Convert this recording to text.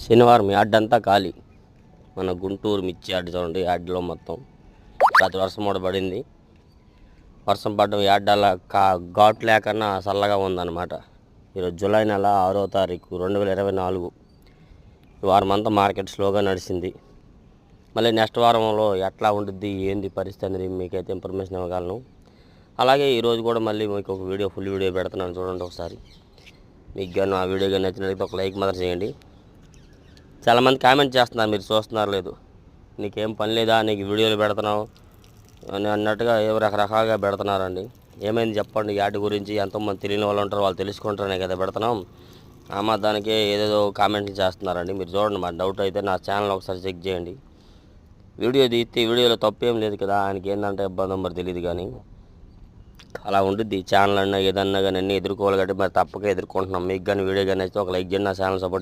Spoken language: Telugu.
శనివారం యార్డ్ అంతా ఖాళీ. మన గుంటూరు మిర్చి యార్డ్ చూడండి, యార్డ్లో మొత్తం రాత్రి వర్షం కూడా పడింది. వర్షం పడడం యార్డ్ అలా ఘాటు లేకన్నా చల్లగా ఉందన్నమాట. ఈరోజు జూలై నెల 6వ తారీఖు 2024. ఈ వారం అంతా మార్కెట్ స్లోగా నడిచింది. మళ్ళీ నెక్స్ట్ వారంలో ఎట్లా ఉంటుంది ఏంది పరిస్థితి అనేది మీకైతే ఇన్ఫర్మేషన్ ఇవ్వగలను. అలాగే ఈరోజు కూడా మళ్ళీ మీకు ఒక ఫుల్ వీడియో పెడుతున్నాను చూడండి ఒకసారి. మీకు కానీ ఆ వీడియో కానీ నచ్చినట్లయితే ఒక లైక్ మాత్రం చేయండి. చాలామంది కామెంట్ చేస్తున్నారు, మీరు చూస్తున్నారు లేదు, నీకేం పని లేదా, నీకు వీడియోలు పెడుతున్నావు అని అన్నట్టుగా ఏవో రకరకాలుగా పెడుతున్నారండి. ఏమైంది చెప్పండి, యాడ్ గురించి ఎంతోమంది తెలియని వాళ్ళు ఉంటారు, వాళ్ళు తెలుసుకుంటారనే కదా పెడుతున్నాం. ఆ దానికే ఏదేదో కామెంట్లు చేస్తున్నారండి. మీరు చూడండి, మా డౌట్ అయితే నా ఛానల్ ఒకసారి చెక్ చేయండి. వీడియో తీస్తే వీడియోలో తప్పేం లేదు కదా, ఆయనకి ఏంటంటే ఇబ్బంది మరి తెలియదు, కానీ అలా ఉంటుంది. ఛానల్ అన్నా ఏదన్నా కానీ అన్నీ ఎదుర్కోవాలి కాబట్టి మరి తప్పక ఎదుర్కొంటున్నాం. మీకు కానీ వీడియో కానీ అయితే ఒక లైక్ చేయండి, నా ఛానల్ సపోర్ట్ చేయండి.